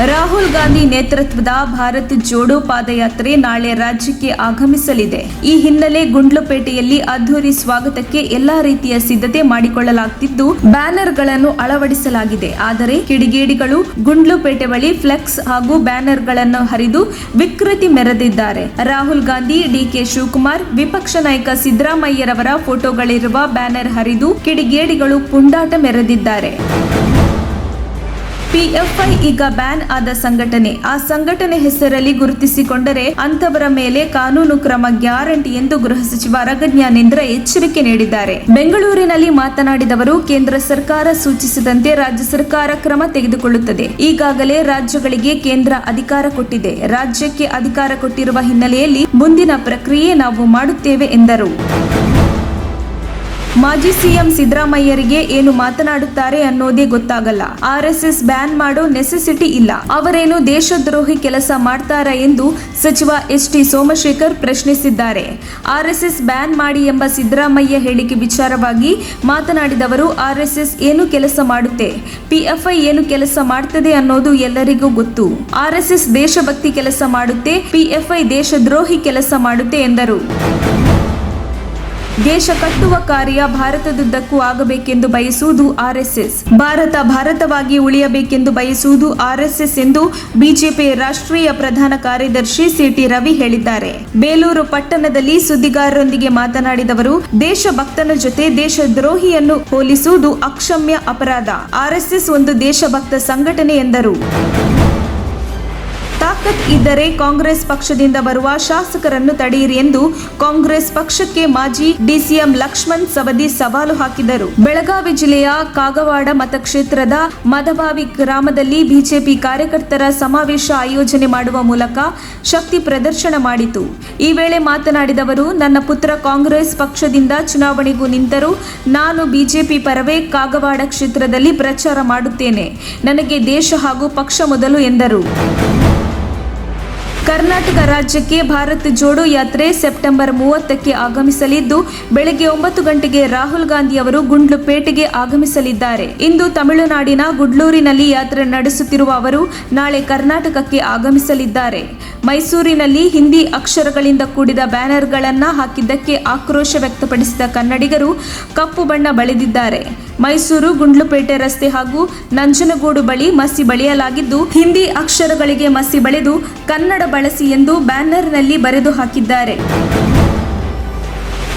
ರಾಹುಲ್ ಗಾಂಧಿ ನೇತೃತ್ವದ ಭಾರತ್ ಜೋಡೋ ಪಾದಯಾತ್ರೆ ನಾಳೆ ರಾಜ್ಯಕ್ಕೆ ಆಗಮಿಸಲಿದೆ. ಈ ಹಿನ್ನೆಲೆ ಗುಂಡ್ಲುಪೇಟೆಯಲ್ಲಿ ಅದ್ದೂರಿ ಸ್ವಾಗತಕ್ಕೆ ಎಲ್ಲಾ ರೀತಿಯ ಸಿದ್ಧತೆ ಮಾಡಿಕೊಳ್ಳಲಾಗುತ್ತಿದ್ದು, ಬ್ಯಾನರ್ಗಳನ್ನು ಅಳವಡಿಸಲಾಗಿದೆ. ಆದರೆ ಕಿಡಿಗೇಡಿಗಳು ಗುಂಡ್ಲುಪೇಟೆ ಬಳಿ ಫ್ಲೆಕ್ಸ್ ಹಾಗೂ ಬ್ಯಾನರ್ಗಳನ್ನು ಹರಿದು ವಿಕೃತಿ ಮೆರೆದಿದ್ದಾರೆ. ರಾಹುಲ್ ಗಾಂಧಿ, ಡಿಕೆ ಶಿವಕುಮಾರ್, ವಿಪಕ್ಷ ನಾಯಕ ಸಿದ್ದರಾಮಯ್ಯರವರ ಫೋಟೋಗಳಿರುವ ಬ್ಯಾನರ್ ಹರಿದು ಕಿಡಿಗೇಡಿಗಳು ಪುಂಡಾಟ ಮೆರೆದಿದ್ದಾರೆ. ಪಿಎಫ್ಐ ಈಗ ಬ್ಯಾನ್ ಆದ ಸಂಘಟನೆ. ಆ ಸಂಘಟನೆ ಹೆಸರಲ್ಲಿ ಗುರುತಿಸಿಕೊಂಡರೆ ಅಂತವರ ಮೇಲೆ ಕಾನೂನು ಕ್ರಮ ಗ್ಯಾರಂಟಿ ಎಂದು ಗೃಹ ಸಚಿವ ಆರಗ ಜ್ಞಾನೇಂದ್ರ ಎಚ್ಚರಿಕೆ ನೀಡಿದ್ದಾರೆ. ಬೆಂಗಳೂರಿನಲ್ಲಿ ಮಾತನಾಡಿದವರು, ಕೇಂದ್ರ ಸರ್ಕಾರ ಸೂಚಿಸಿದಂತೆ ರಾಜ್ಯ ಸರ್ಕಾರ ಕ್ರಮ ತೆಗೆದುಕೊಳ್ಳುತ್ತದೆ. ಈಗಾಗಲೇ ರಾಜ್ಯಗಳಿಗೆ ಕೇಂದ್ರ ಅಧಿಕಾರ ಕೊಟ್ಟಿದೆ. ರಾಜ್ಯಕ್ಕೆ ಅಧಿಕಾರ ಕೊಟ್ಟಿರುವ ಹಿನ್ನೆಲೆಯಲ್ಲಿ ಮುಂದಿನ ಪ್ರಕ್ರಿಯೆ ನಾವು ಮಾಡುತ್ತೇವೆ ಎಂದರು. ಮಾಜಿ ಸಿಎಂ ಸಿದ್ದರಾಮಯ್ಯರಿಗೆ ಏನು ಮಾತನಾಡುತ್ತಾರೆ ಅನ್ನೋದೇ ಗೊತ್ತಾಗಲ್ಲ. ಆರ್ಎಸ್ಎಸ್ ಬ್ಯಾನ್ ಮಾಡೋ ನೆಸೆಸಿಟಿ ಇಲ್ಲ. ಅವರೇನು ದೇಶದ್ರೋಹಿ ಕೆಲಸ ಮಾಡ್ತಾರಾ ಎಂದು ಸಚಿವ ಎಸ್.ಟಿ. ಸೋಮಶೇಖರ್ ಪ್ರಶ್ನಿಸಿದ್ದಾರೆ. ಆರ್ಎಸ್ಎಸ್ ಬ್ಯಾನ್ ಮಾಡಿ ಎಂಬ ಸಿದ್ದರಾಮಯ್ಯ ಹೇಳಿಕೆ ವಿಚಾರವಾಗಿ ಮಾತನಾಡಿದವರು, ಆರ್ಎಸ್ಎಸ್ ಏನು ಕೆಲಸ ಮಾಡುತ್ತೆ, ಪಿಎಫ್ಐ ಏನು ಕೆಲಸ ಮಾಡ್ತದೆ ಅನ್ನೋದು ಎಲ್ಲರಿಗೂ ಗೊತ್ತು. ಆರ್ಎಸ್ಎಸ್ ದೇಶಭಕ್ತಿ ಕೆಲಸ ಮಾಡುತ್ತೆ, ಪಿಎಫ್ಐ ದೇಶದ್ರೋಹಿ ಕೆಲಸ ಮಾಡುತ್ತೆ ಎಂದರು. ದೇಶ ಕಟ್ಟುವ ಕಾರ್ಯ ಭಾರತದುದ್ದಕ್ಕೂ ಆಗಬೇಕೆಂದು ಬಯಸುವುದು ಆರ್ಎಸ್ಎಸ್. ಭಾರತವಾಗಿ ಉಳಿಯಬೇಕೆಂದು ಬಯಸುವುದು ಆರ್ಎಸ್ಎಸ್ ಎಂದು ಬಿಜೆಪಿ ರಾಷ್ಟ್ರೀಯ ಪ್ರಧಾನ ಕಾರ್ಯದರ್ಶಿ ಸಿ.ಟಿ. ರವಿ ಹೇಳಿದ್ದಾರೆ. ಬೇಲೂರು ಪಟ್ಟಣದಲ್ಲಿ ಸುದ್ದಿಗಾರರೊಂದಿಗೆ ಮಾತನಾಡಿದವರು, ದೇಶಭಕ್ತನ ಜೊತೆ ದೇಶದ್ರೋಹಿಯನ್ನು ಹೋಲಿಸುವುದು ಅಕ್ಷಮ್ಯ ಅಪರಾಧ. ಆರ್ಎಸ್ಎಸ್ ಒಂದು ದೇಶಭಕ್ತ ಸಂಘಟನೆ ಎಂದರು. ತಾಕತ್ ಇದ್ದರೆ ಕಾಂಗ್ರೆಸ್ ಪಕ್ಷದಿಂದ ಬರುವ ಶಾಸಕರನ್ನು ತಡೆಯಿರಿ ಎಂದು ಕಾಂಗ್ರೆಸ್ ಪಕ್ಷಕ್ಕೆ ಮಾಜಿ ಡಿಸಿಎಂ ಲಕ್ಷ್ಮಣ್ ಸವದಿ ಸವಾಲು ಹಾಕಿದರು. ಬೆಳಗಾವಿ ಜಿಲ್ಲೆಯ ಕಾಗವಾಡ ಮತಕ್ಷೇತ್ರದ ಮದಬಾವಿ ಗ್ರಾಮದಲ್ಲಿ ಬಿಜೆಪಿ ಕಾರ್ಯಕರ್ತರ ಸಮಾವೇಶ ಆಯೋಜನೆ ಮಾಡುವ ಮೂಲಕ ಶಕ್ತಿ ಪ್ರದರ್ಶನ ಮಾಡಿತು. ಈ ವೇಳೆ ಮಾತನಾಡಿದವರು, ನನ್ನ ಪುತ್ರ ಕಾಂಗ್ರೆಸ್ ಪಕ್ಷದಿಂದ ಚುನಾವಣೆಗೂ ನಿಂತರೂ ನಾನು ಬಿಜೆಪಿ ಪರವೇ ಕಾಗವಾಡ ಕ್ಷೇತ್ರದಲ್ಲಿ ಪ್ರಚಾರ ಮಾಡುತ್ತೇನೆ. ನನಗೆ ದೇಶ ಹಾಗೂ ಪಕ್ಷ ಮೊದಲು ಎಂದರು. ಕರ್ನಾಟಕ ರಾಜ್ಯಕ್ಕೆ ಭಾರತ್ ಜೋಡೋ ಯಾತ್ರೆ ಸೆಪ್ಟೆಂಬರ್ 30ಕ್ಕೆ ಆಗಮಿಸಲಿದ್ದು, ಬೆಳಗ್ಗೆ 9 ಗಂಟೆಗೆ ರಾಹುಲ್ ಗಾಂಧಿ ಅವರು ಗುಂಡ್ಲುಪೇಟೆಗೆ ಆಗಮಿಸಲಿದ್ದಾರೆ. ಇಂದು ತಮಿಳುನಾಡಿನ ಗುಡ್ಲೂರಿನಲ್ಲಿ ಯಾತ್ರೆ ನಡೆಸುತ್ತಿರುವ ಅವರು ನಾಳೆ ಕರ್ನಾಟಕಕ್ಕೆ ಆಗಮಿಸಲಿದ್ದಾರೆ. ಮೈಸೂರಿನಲ್ಲಿ ಹಿಂದಿ ಅಕ್ಷರಗಳಿಂದ ಕೂಡಿದ ಬ್ಯಾನರ್ಗಳನ್ನು ಹಾಕಿದ್ದಕ್ಕೆ ಆಕ್ರೋಶ ವ್ಯಕ್ತಪಡಿಸಿದ ಕನ್ನಡಿಗರು ಕಪ್ಪು ಬಣ್ಣ ಬಳಿದಿದ್ದಾರೆ. ಮೈಸೂರು ಗುಂಡ್ಲುಪೇಟೆ ರಸ್ತೆ ಹಾಗೂ ನಂಜನಗೂಡು ಬಳಿ ಮಸಿ ಬಳಿಯಲಾಗಿದ್ದು, ಹಿಂದಿ ಅಕ್ಷರಗಳಿಗೆ ಮಸಿ ಬಳಿದು ಕನ್ನಡ ಬಳಸಿ ಎಂದು ಬ್ಯಾನರ್ನಲ್ಲಿ ಬರೆದು ಹಾಕಿದ್ದಾರೆ.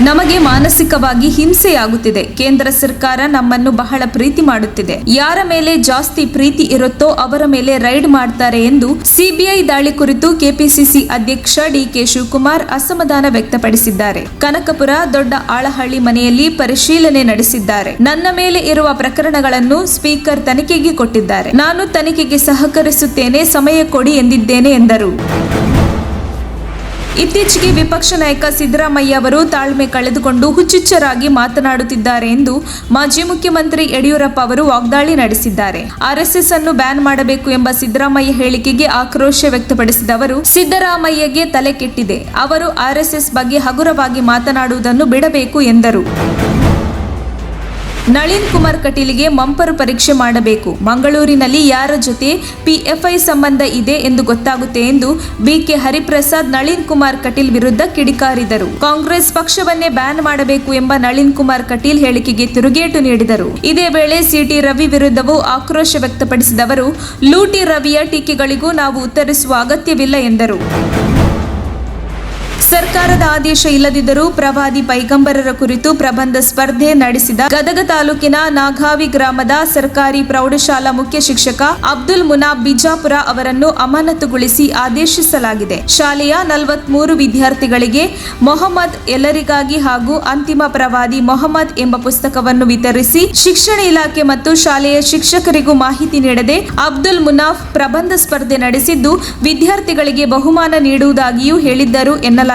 ನಮಗೆ ಮಾನಸಿಕವಾಗಿ ಹಿಂಸೆಯಾಗುತ್ತಿದೆ. ಕೇಂದ್ರ ಸರ್ಕಾರ ನಮ್ಮನ್ನು ಬಹಳ ಪ್ರೀತಿ ಮಾಡುತ್ತಿದೆ. ಯಾರ ಮೇಲೆ ಜಾಸ್ತಿ ಪ್ರೀತಿ ಇರುತ್ತೋ ಅವರ ಮೇಲೆ ರೈಡ್ ಮಾಡ್ತಾರೆ ಎಂದು ಸಿಬಿಐ ದಾಳಿ ಕುರಿತು ಕೆಪಿಸಿಸಿ ಅಧ್ಯಕ್ಷ ಡಿಕೆ ಶಿವಕುಮಾರ್ ಅಸಮಾಧಾನ ವ್ಯಕ್ತಪಡಿಸಿದ್ದಾರೆ. ಕನಕಪುರ ದೊಡ್ಡ ಆಳಹಳ್ಳಿ ಮನೆಯಲ್ಲಿ ಪರಿಶೀಲನೆ ನಡೆಸಿದ್ದಾರೆ. ನನ್ನ ಮೇಲೆ ಇರುವ ಪ್ರಕರಣಗಳನ್ನು ಸ್ಪೀಕರ್ ತನಿಖೆಗೆ ಕೊಟ್ಟಿದ್ದಾರೆ. ನಾನು ತನಿಖೆಗೆ ಸಹಕರಿಸುತ್ತೇನೆ, ಸಮಯ ಕೊಡಿ ಎಂದಿದ್ದೇನೆ ಎಂದರು. ಇತ್ತೀಚೆಗೆ ವಿಪಕ್ಷ ನಾಯಕ ಸಿದ್ದರಾಮಯ್ಯ ಅವರು ತಾಳ್ಮೆ ಕಳೆದುಕೊಂಡು ಹುಚ್ಚುಚ್ಚರಾಗಿ ಮಾತನಾಡುತ್ತಿದ್ದಾರೆ ಎಂದು ಮಾಜಿ ಮುಖ್ಯಮಂತ್ರಿ ಯಡಿಯೂರಪ್ಪ ಅವರು ವಾಗ್ದಾಳಿ ನಡೆಸಿದ್ದಾರೆ. ಆರ್ಎಸ್ಎಸ್ ಅನ್ನು ಬ್ಯಾನ್ ಮಾಡಬೇಕು ಎಂಬ ಸಿದ್ದರಾಮಯ್ಯ ಹೇಳಿಕೆಗೆ ಆಕ್ರೋಶ ವ್ಯಕ್ತಪಡಿಸಿದ ಅವರು, ಸಿದ್ದರಾಮಯ್ಯಗೆ ತಲೆ ಕೆಟ್ಟಿದೆ. ಅವರು ಆರ್ಎಸ್ಎಸ್ ಬಗ್ಗೆ ಹಗುರವಾಗಿ ಮಾತನಾಡುವುದನ್ನು ಬಿಡಬೇಕು ಎಂದರು. ನಳಿನ್ ಕುಮಾರ್ ಕಟೀಲ್ಗೆ ಮಂಪರು ಪರೀಕ್ಷೆ ಮಾಡಬೇಕು. ಮಂಗಳೂರಿನಲ್ಲಿ ಯಾರ ಜೊತೆ ಪಿಎಫ್ಐ ಸಂಬಂಧ ಇದೆ ಎಂದು ಗೊತ್ತಾಗುತ್ತೆ ಎಂದು ಬಿಕೆ ಹರಿಪ್ರಸಾದ್ ನಳಿನ್ ಕುಮಾರ್ ಕಟೀಲ್ ವಿರುದ್ಧ ಕಿಡಿಕಾರಿದರು. ಕಾಂಗ್ರೆಸ್ ಪಕ್ಷವನ್ನೇ ಬ್ಯಾನ್ ಮಾಡಬೇಕು ಎಂಬ ನಳಿನ್ ಕುಮಾರ್ ಕಟೀಲ್ ಹೇಳಿಕೆಗೆ ತಿರುಗೇಟು ನೀಡಿದರು. ಇದೇ ವೇಳೆ ಸಿ.ಟಿ. ರವಿ ವಿರುದ್ಧವೂ ಆಕ್ರೋಶ ವ್ಯಕ್ತಪಡಿಸಿದವರು, ಲೂಟಿ ರವಿಯ ಟೀಕೆಗಳಿಗೂ ನಾವು ಉತ್ತರಿಸುವ ಅಗತ್ಯವಿಲ್ಲ ಎಂದರು. ಸರ್ಕಾರದ ಆದೇಶ ಇಲ್ಲದಿದ್ದರೂ ಪ್ರವಾದಿ ಪೈಗಂಬರರ ಕುರಿತು ಪ್ರಬಂಧ ಸ್ಪರ್ಧೆ ನಡೆಸಿದ ಗದಗ ತಾಲೂಕಿನ ನಾಗಾವಿ ಗ್ರಾಮದ ಸರ್ಕಾರಿ ಪ್ರೌಢಶಾಲಾ ಮುಖ್ಯ ಶಿಕ್ಷಕ ಅಬ್ದುಲ್ ಮುನಾಬ್ ಬಿಜಾಪುರ ಅವರನ್ನು ಅಮಾನತುಗೊಳಿಸಿ ಆದೇಶಿಸಲಾಗಿದೆ. ಶಾಲೆಯ 43 ವಿದ್ಯಾರ್ಥಿಗಳಿಗೆ ಮೊಹಮ್ಮದ್ ಎಲ್ಲರಿಗಾಗಿ ಹಾಗೂ ಅಂತಿಮ ಪ್ರವಾದಿ ಮೊಹಮ್ಮದ್ ಎಂಬ ಪುಸ್ತಕವನ್ನು ವಿತರಿಸಿ ಶಿಕ್ಷಣ ಇಲಾಖೆ ಮತ್ತು ಶಾಲೆಯ ಶಿಕ್ಷಕರಿಗೂ ಮಾಹಿತಿ ನೀಡದೆ ಅಬ್ದುಲ್ ಮುನಾಫ್ ಪ್ರಬಂಧ ಸ್ಪರ್ಧೆ ನಡೆಸಿದ್ದು, ವಿದ್ಯಾರ್ಥಿಗಳಿಗೆ ಬಹುಮಾನ ನೀಡುವುದಾಗಿಯೂ ಹೇಳಿದ್ದರು ಎನ್ನಲಾಗಿದೆ.